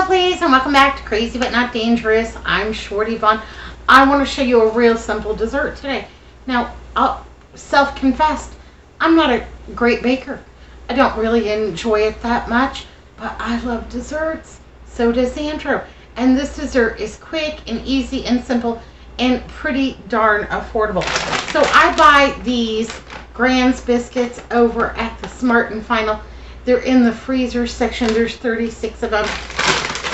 lovelies, and welcome back to Crazy But Not Dangerous. I'm Shorty Vaughn. I want to show you a real simple dessert today. Now, I'll self-confessed, I'm not a great baker. I don't really enjoy it that much, but I love desserts. So does Andrew. And this dessert is quick and easy and simple and pretty darn affordable. So I buy these Grand's biscuits over at the Smart and Final. They're in the freezer section. There's 36 of them.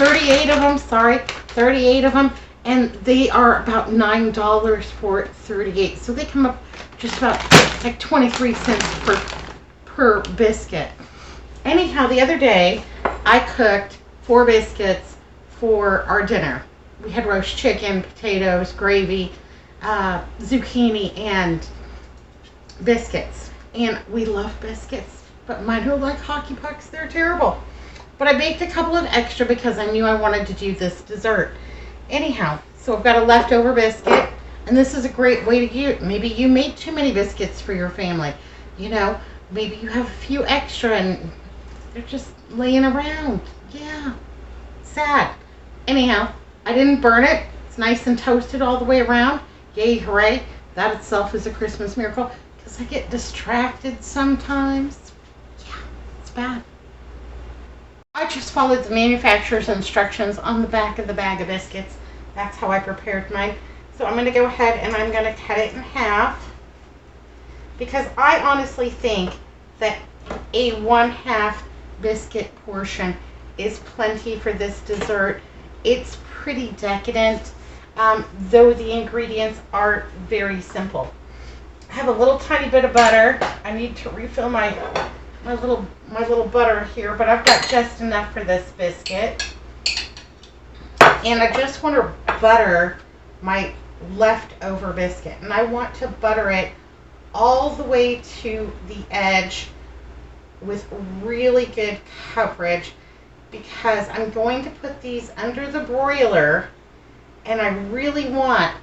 38 of them, sorry. 38 of them. And they are about $9 for 38. So they come up just about like 23 cents per biscuit. Anyhow, the other day, I cooked 4 biscuits for our dinner. We had roast chicken, potatoes, gravy, zucchini, and biscuits. And we love biscuits. But mine are like hockey pucks. They're terrible. But I baked a couple of extra because I knew I wanted to do this dessert. Anyhow, so I've got a leftover biscuit. And this is a great way to use. Maybe you made too many biscuits for your family. You know, maybe you have a few extra and they're just laying around. Yeah, sad. Anyhow, I didn't burn it. It's nice and toasted all the way around. Yay, hooray. That itself is a Christmas miracle because I get distracted sometimes. Bad. I just followed the manufacturer's instructions on the back of the bag of biscuits. That's how I prepared mine. So I'm going to go ahead and I'm going to cut it in half because I honestly think that a 1/2 biscuit portion is plenty for this dessert. It's pretty decadent, though the ingredients are very simple. I have a little tiny bit of butter. I need to refill my little butter here, but I've got just enough for this biscuit. And I just want to butter my leftover biscuit. And I want to butter it all the way to the edge with really good coverage because I'm going to put these under the broiler and I really want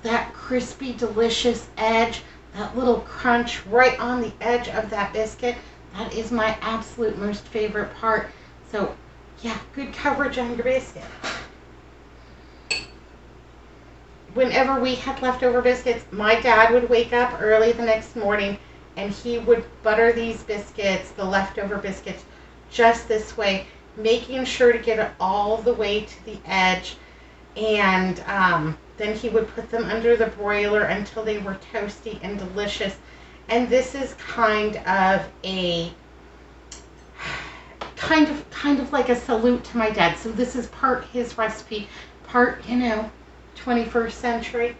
that crispy, delicious edge, that little crunch right on the edge of that biscuit. That is my absolute most favorite part. So, yeah, good coverage on your biscuit. Whenever we had leftover biscuits, my dad would wake up early the next morning and he would butter these biscuits, the leftover biscuits, just this way, making sure to get it all the way to the edge. And then he would put them under the broiler until they were toasty and delicious. And this is kind of like a salute to my dad. So this is part his recipe, part, 21st century.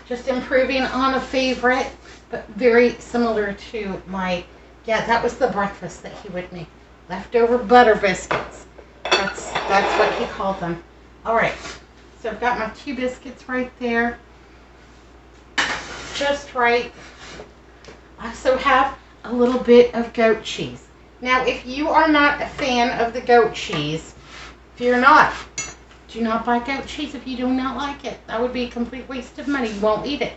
Just improving on a favorite, but very similar to that was the breakfast that he would make. Leftover butter biscuits. That's what he called them. All right. So I've got my 2 biscuits right there. Just right. I also have a little bit of goat cheese. Now, if you are not a fan of the goat cheese, fear not. Do not buy goat cheese if you do not like it. That would be a complete waste of money. You won't eat it.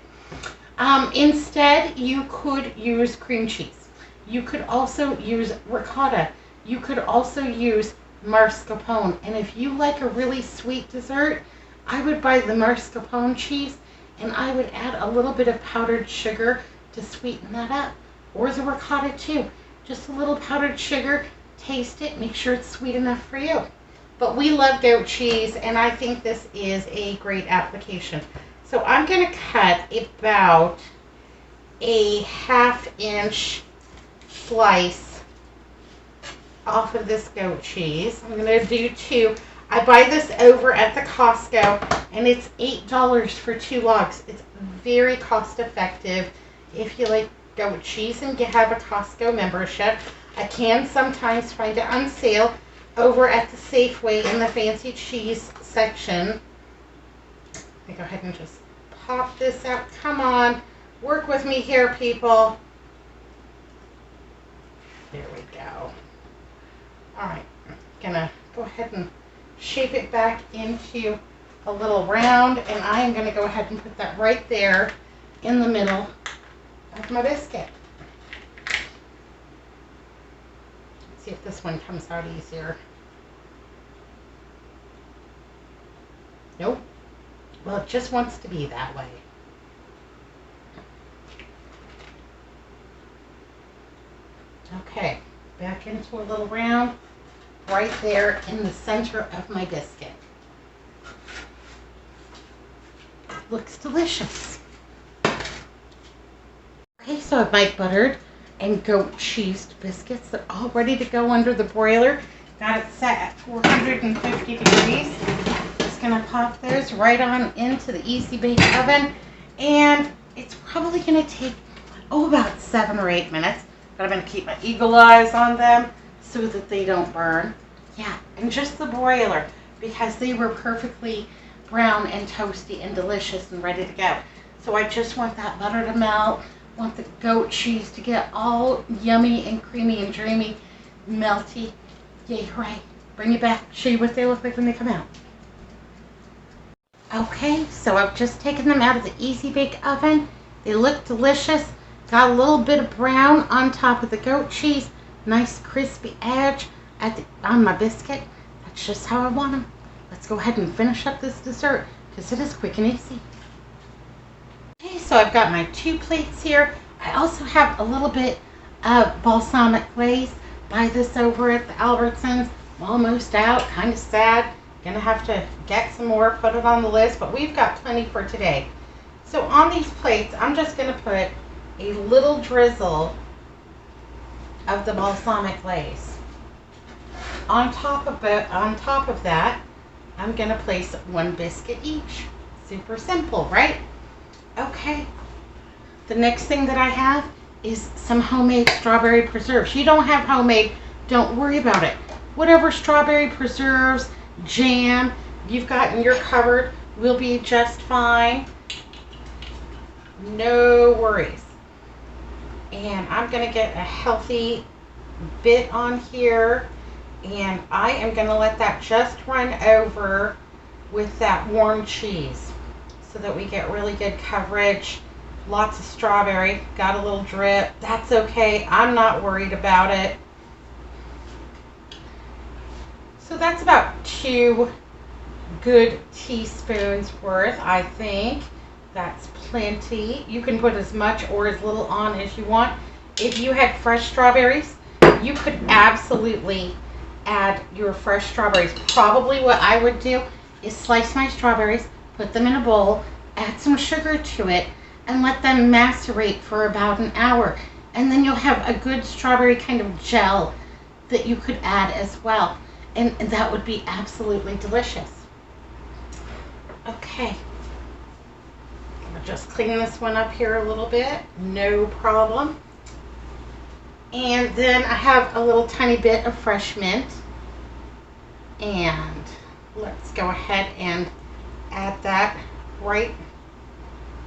Instead, you could use cream cheese. You could also use ricotta. You could also use mascarpone. And if you like a really sweet dessert, I would buy the mascarpone cheese and I would add a little bit of powdered sugar to sweeten that up, or the ricotta too. Just a little powdered sugar, taste it, make sure it's sweet enough for you. But we love goat cheese, and I think this is a great application. So I'm going to cut about a 1/2 inch slice off of this goat cheese. I'm going to do 2. I buy this over at the Costco, and it's $8 for 2 logs. It's very cost effective. If you like goat cheese and you have a Costco membership, I can sometimes find it on sale over at the Safeway in the fancy cheese section. Let me go ahead and just pop this out. Come on, work with me here, people. There we go. All right, I'm gonna go ahead and shape it back into a little round, and I am gonna go ahead and put that right there in the middle of my biscuit. Let's see if this one comes out easier. Nope. Well, it just wants to be that way. Okay, back into a little round right there in the center of my biscuit. Looks delicious. Okay, so I've Mike buttered and goat cheesed biscuits. They're all ready to go under the broiler. Got it set at 450 degrees. Just gonna pop those right on into the easy bake oven, and it's probably gonna take about 7 or 8 minutes. But I'm gonna keep my eagle eyes on them so that they don't burn. Yeah, and just the broiler, because they were perfectly brown and toasty and delicious and ready to go. So I just want that butter to melt, want the goat cheese to get all yummy and creamy and dreamy, melty. Yay, hooray. Bring it back, show you what they look like when they come out. Okay, so I've just taken them out of the Easy Bake Oven. They look delicious. Got a little bit of brown on top of the goat cheese. Nice crispy edge on my biscuit. That's just how I want them. Let's go ahead and finish up this dessert because it is quick and easy. Okay, so I've got my 2 plates here. I also have a little bit of balsamic glaze. Buy this over at the Albertsons. I'm almost out, kind of sad. Gonna have to get some more, put it on the list, but we've got plenty for today. So on these plates, I'm just gonna put a little drizzle of the balsamic glaze. On top of that, I'm gonna place 1 biscuit each. Super simple, right? Okay. The next thing that I have is some homemade strawberry preserves. You don't have homemade, don't worry about it. Whatever strawberry preserves, jam you've got in your cupboard will be just fine. No worries. And I'm going to get a healthy bit on here, and I am going to let that just run over with that warm cheese so that we get really good coverage. Lots of strawberry, got a little drip. That's okay, I'm not worried about it. So that's about 2 good teaspoons worth, I think. That's plenty. You can put as much or as little on as you want. If you had fresh strawberries, you could absolutely add your fresh strawberries. Probably what I would do is slice my strawberries, put them in a bowl, add some sugar to it, and let them macerate for about an hour. And then you'll have a good strawberry kind of gel that you could add as well. And that would be absolutely delicious. Okay. I'll just clean this one up here a little bit. No problem. And then I have a little tiny bit of fresh mint. And let's go ahead and add that right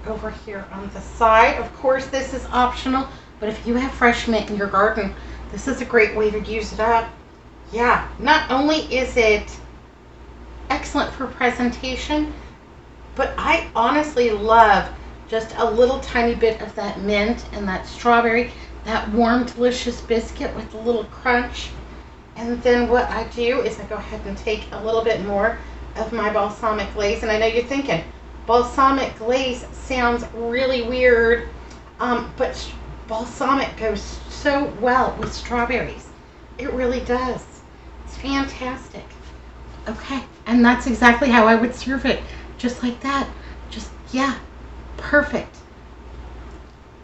over here on the side. Of course, this is optional, but if you have fresh mint in your garden, this is a great way to use it up. Yeah, not only is it excellent for presentation, but I honestly love just a little tiny bit of that mint and that strawberry, that warm, delicious biscuit with a little crunch. And then what I do is I go ahead and take a little bit more of my balsamic glaze. And I know you're thinking, balsamic glaze sounds really weird, but balsamic goes so well with strawberries. It really does. It's fantastic. Okay, and that's exactly how I would serve it. Just like that. Just, yeah, perfect.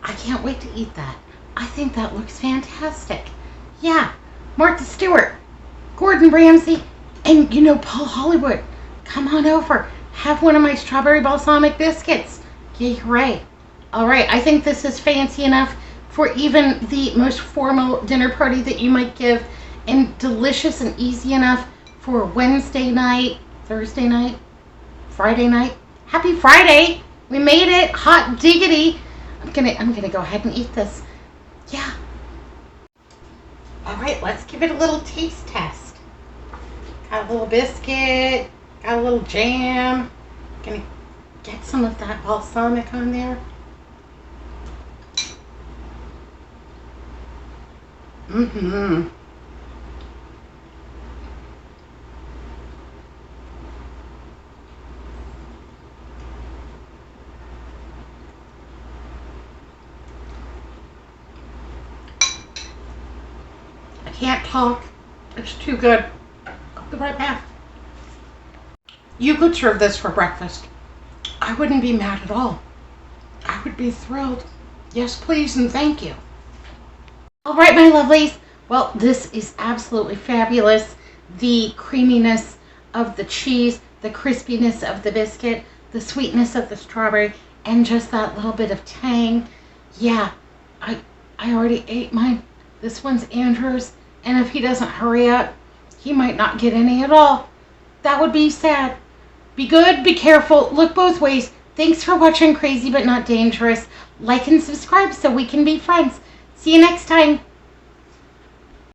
I can't wait to eat that. I think that looks fantastic. Yeah, Martha Stewart, Gordon Ramsay, and Paul Hollywood. Come on over. Have one of my strawberry balsamic biscuits. Yay, hooray. All right, I think this is fancy enough for even the most formal dinner party that you might give, and delicious and easy enough for Wednesday night, Thursday night, Friday night. Happy Friday. We made it. Hot diggity. I'm gonna go ahead and eat this. Yeah. All right, let's give it a little taste test. Got a little biscuit, got a little jam. Gonna get some of that balsamic on there. Mm-hmm. can't talk. It's too good. I'll be right back. You could serve this for breakfast. I wouldn't be mad at all. I would be thrilled. Yes, please, and thank you. All right, my lovelies. Well, this is absolutely fabulous. The creaminess of the cheese, the crispiness of the biscuit, the sweetness of the strawberry, and just that little bit of tang. Yeah, I already ate mine. This one's Andrew's, and if he doesn't hurry up, he might not get any at all. That would be sad. Be good, be careful, look both ways. Thanks for watching Crazy But Not Dangerous. Like and subscribe so we can be friends. See you next time.